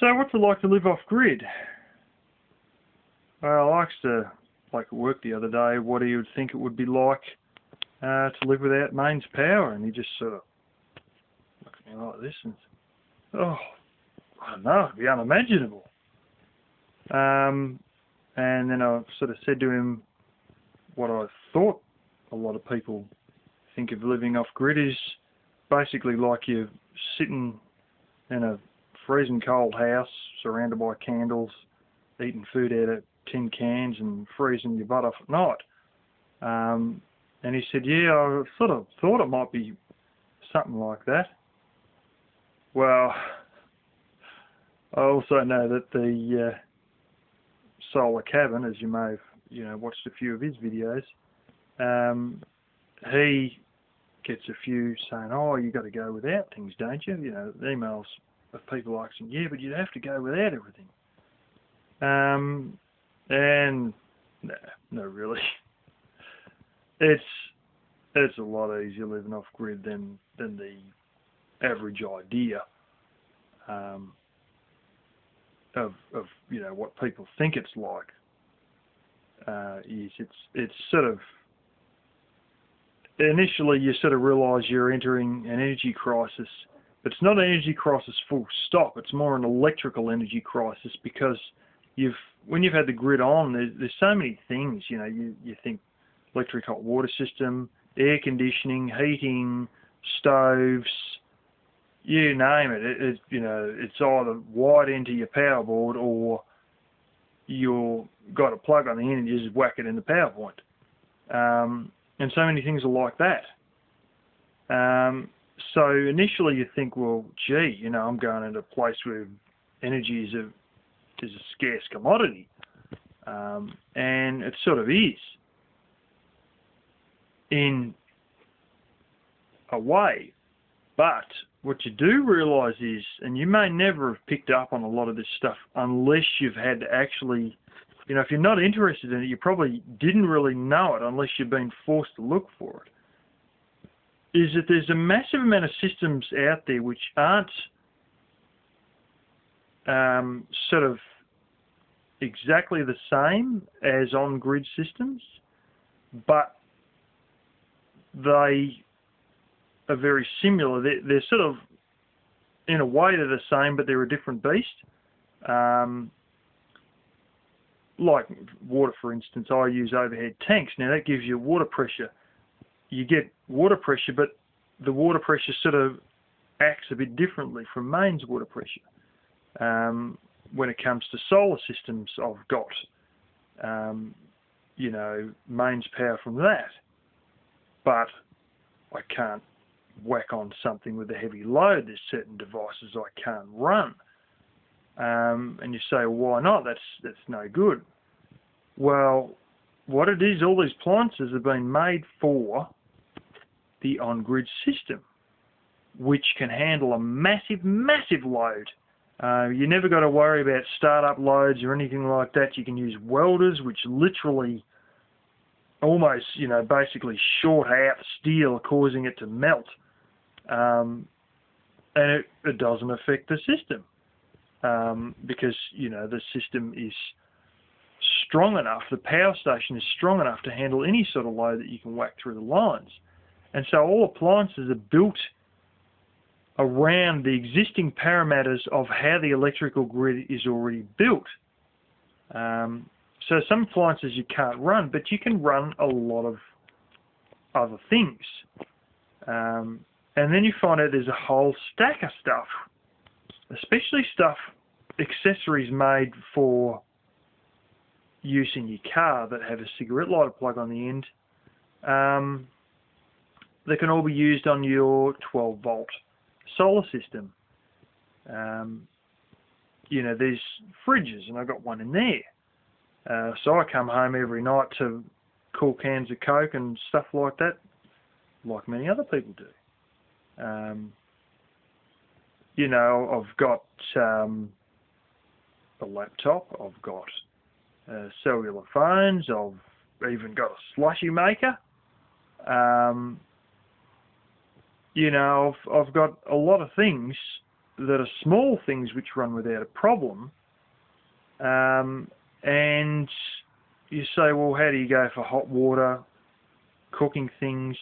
So what's it like to live off grid? Well, I asked like at work the other day what he would think it would be like to live without mains power, and he just sort of looked at me like this and I don't know, it'd be unimaginable. And then I sort of said to him what I thought a lot of people think of living off grid is basically like you're sitting in a freezing cold house surrounded by candles, eating food out of tin cans and freezing your butt off at night. And he said, yeah, I sort of thought it might be something like that. Well, I also know that the solar cabin, as you may have watched a few of his videos, he gets a few saying, oh, you got to go without things, don't you? Emails of people asking, yeah, but you'd have to go without everything. And no, really. It's a lot easier living off grid than the average idea of what people think it's like. It's sort of initially you sort of realise you're entering an energy crisis, but it's not an energy crisis full stop. It's more an electrical energy crisis because when you've had the grid on, there's so many things. You think electric hot water system, air conditioning, heating, stoves, you name it. It's either wired into your power board or you've got a plug on the end and you just whack it in the power point. And so many things are like that. So initially you think, well, gee, I'm going into a place where energy is a scarce commodity. And it sort of is in a way. But what you do realise is, and you may never have picked up on a lot of this stuff unless you've had to actually, if you're not interested in it, you probably didn't really know it unless you've been forced to look for it, is that there's a massive amount of systems out there which aren't sort of exactly the same as on-grid systems, but they are very similar. They're sort of, in a way, they're the same, but they're a different beast. Like water, for instance, I use overhead tanks. Now that gives you water pressure. You get water pressure, but the water pressure sort of acts a bit differently from mains water pressure. When it comes to solar systems, I've got, mains power from that. But I can't whack on something with a heavy load. There's certain devices I can't run. And you say, well, why not? That's no good. Well, what it is, all these appliances have been made for the on-grid system, which can handle a massive, massive load. You never got to worry about start-up loads or anything like that. You can use welders, which literally almost, basically short out steel, causing it to melt. And it doesn't affect the system. Because, the system is strong enough, the power station is strong enough to handle any sort of load that you can whack through the lines. And so all appliances are built around the existing parameters of how the electrical grid is already built. So some appliances you can't run, but you can run a lot of other things. And then you find out there's a whole stack of stuff, especially accessories made for use in your car that have a cigarette lighter plug on the end, that can all be used on your 12-volt solar system. There's fridges, and I've got one in there. So I come home every night to cool cans of Coke and stuff like that, like many other people do. I've got a laptop, I've got cellular phones, I've even got a slushy maker. I've got a lot of things that are small things which run without a problem, and you say, well, how do you go for hot water, cooking things,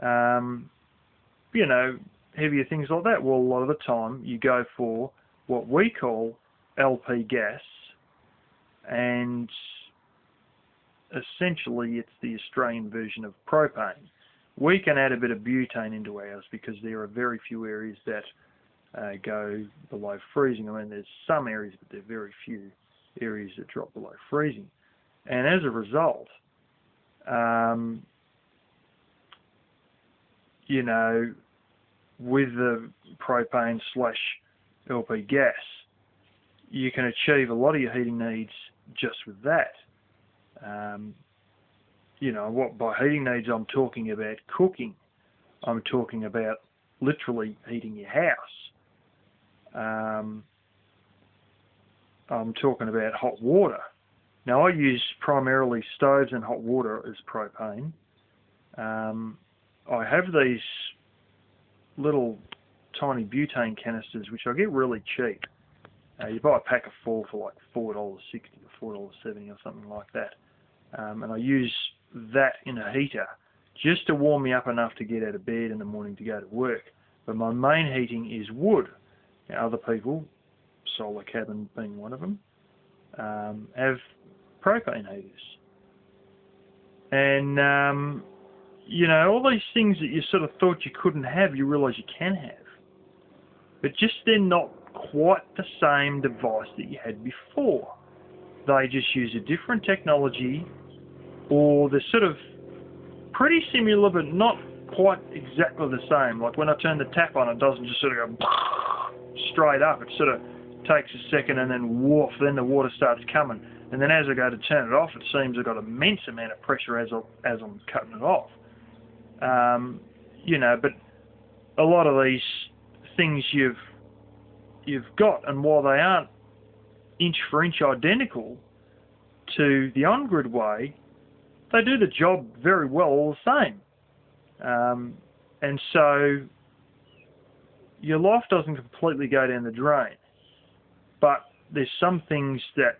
you know, heavier things like that? Well, a lot of the time you go for what we call LP gas, and essentially it's the Australian version of propane. We can add a bit of butane into ours because there are very few areas that go below freezing. I mean, there's some areas, but there are very few areas that drop below freezing. And as a result, you know, with the propane / LP gas, you can achieve a lot of your heating needs just with that. You know, what by heating needs I'm talking about cooking. I'm talking about literally heating your house. I'm talking about hot water. Now, I use primarily stoves and hot water as propane. I have these little tiny butane canisters, which I get really cheap. You buy a pack of 4 for like $4.60 or $4.70 or something like that. And I use that in a heater just to warm me up enough to get out of bed in the morning to go to work. But my main heating is wood. Now, other people, Solar Cabin being one of them, have propane heaters. And, you know, all these things that you sort of thought you couldn't have, you realise you can have. But just they're not quite the same device that you had before. They just use a different technology, or they're sort of pretty similar but not quite exactly the same. Like when I turn the tap on, it doesn't just sort of go straight up. It sort of takes a second and then woof, then the water starts coming. And then as I go to turn it off, it seems I've got an immense amount of pressure as I'm cutting it off. You know, but a lot of these things you've got, and while they aren't inch for inch identical to the on-grid way, they do the job very well all the same. And so your life doesn't completely go down the drain. But there's some things that,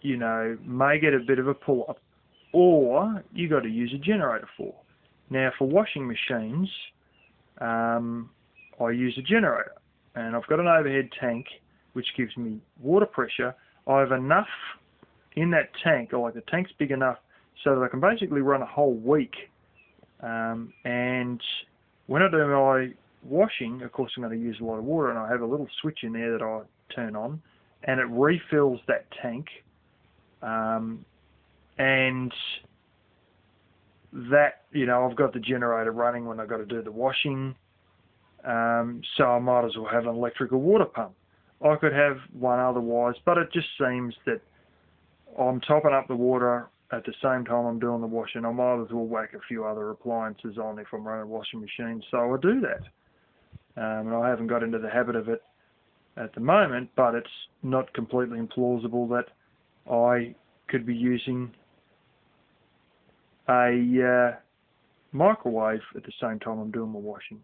you know, may get a bit of a pull-up, or you got to use a generator for. Now, for washing machines, I use a generator. And I've got an overhead tank which gives me water pressure. I have enough in that tank, or like the tank's big enough so that I can basically run a whole week. And when I do my washing, of course I'm going to use a lot of water, and I have a little switch in there that I turn on, and it refills that tank. And that, you know, I've got the generator running when I've got to do the washing. So I might as well have an electrical water pump. I could have one otherwise, but it just seems that I'm topping up the water at the same time I'm doing the washing. I might as well whack a few other appliances on if I'm running a washing machine, so I do that. And I haven't got into the habit of it at the moment, but it's not completely implausible that I could be using a microwave at the same time I'm doing my washing,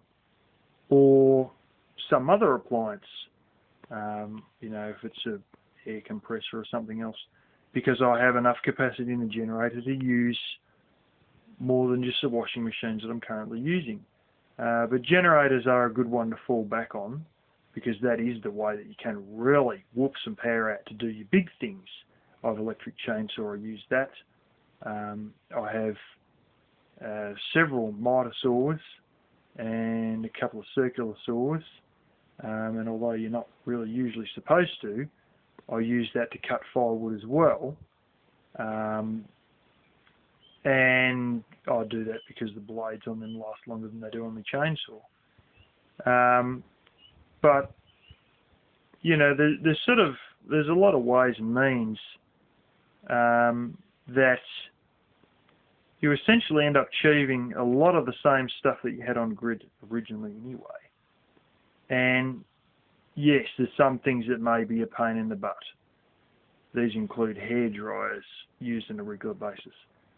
or some other appliance, you know, if it's a air compressor or something else, because I have enough capacity in the generator to use more than just the washing machines that I'm currently using. But generators are a good one to fall back on, because that is the way that you can really whoop some power out to do your big things. I have electric chainsaw, I use that. I have several miter saws and a couple of circular saws, and although you're not really usually supposed to, I use that to cut firewood as well. And I do that because the blades on them last longer than they do on the chainsaw. But, you know, there's a lot of ways and means that you essentially end up achieving a lot of the same stuff that you had on grid originally anyway. And yes, there's some things that may be a pain in the butt. These include hair dryers used on a regular basis.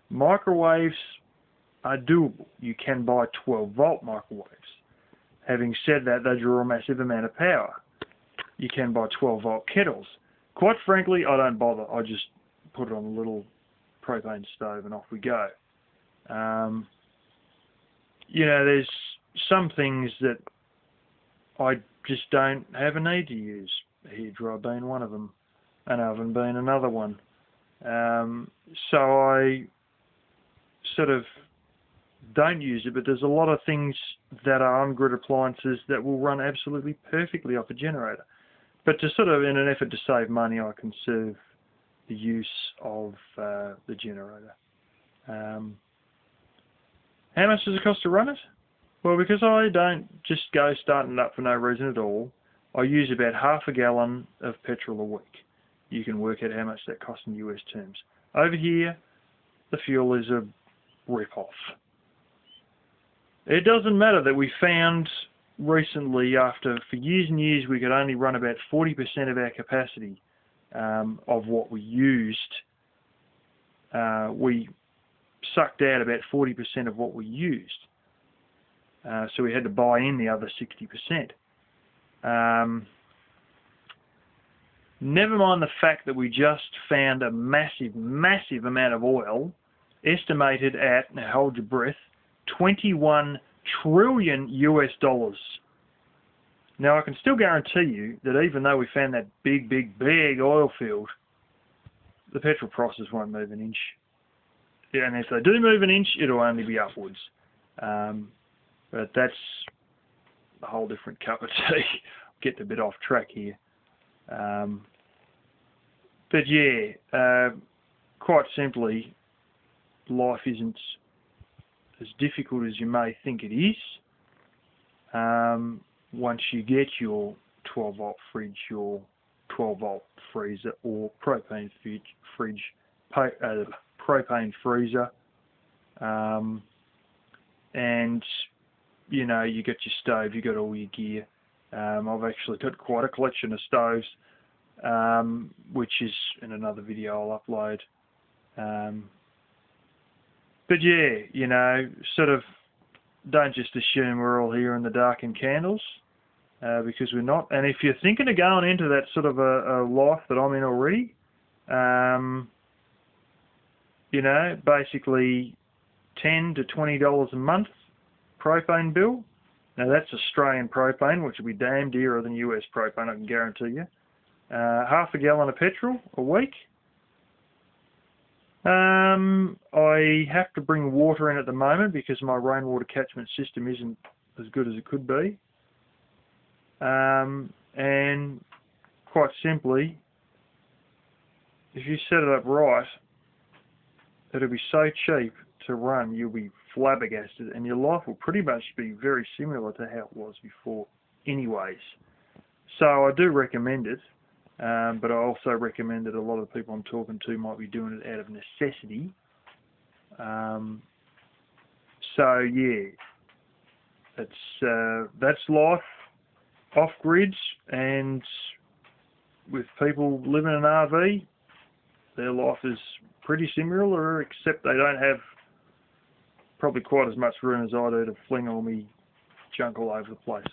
Microwaves are doable. You can buy 12-volt microwaves. Having said that, they draw a massive amount of power. You can buy 12-volt kettles. Quite frankly, I don't bother. I just put it on a little propane stove and off we go. You know, there's some things that I just don't have a need to use. A hairdryer being one of them, an oven being another one. So I sort of don't use it, but there's a lot of things that are on-grid appliances that will run absolutely perfectly off a generator. But to sort of, in an effort to save money, I conserve the use of the generator. How much does it cost to run it? Well, because I don't just go starting it up for no reason at all, I use about half a gallon of petrol a week. You can work out how much that costs in US terms. Over here, the fuel is a rip-off. It doesn't matter that we found recently, for years and years, we could only run about 40% of our capacity of what we used. We sucked out about 40% of what we used. So we had to buy in the other 60%. Never mind the fact that we just found a massive, massive amount of oil, estimated at, now hold your breath, $21 trillion US. Now I can still guarantee you that even though we found that big, big, big oil field, the petrol prices won't move an inch. And if they do move an inch, it'll only be upwards. But that's a whole different cup of tea. Getting a bit off track here. But yeah, quite simply, life isn't as difficult as you may think it is. Once you get your 12-volt fridge, your 12-volt freezer, or propane freezer, and you know, you got your stove, you got all your gear. I've actually got quite a collection of stoves, which is in another video I'll upload. But yeah, you know, sort of don't just assume we're all here in the dark and candles, because we're not. And if you're thinking of going into that sort of a life that I'm in already, you know, basically $10 to $20 a month propane bill. Now that's Australian propane, which will be damn dearer than US propane, I can guarantee you. Half a gallon of petrol a week. I have to bring water in at the moment because my rainwater catchment system isn't as good as it could be. And quite simply, if you set it up right, it'll be so cheap to run, you'll be flabbergasted, and your life will pretty much be very similar to how it was before anyways. So I do recommend it, but I also recommend that a lot of the people I'm talking to might be doing it out of necessity. So yeah, that's life off-grid, and with people living in an RV, their life is pretty similar, except they don't have probably quite as much room as I do to fling all me junk all over the place.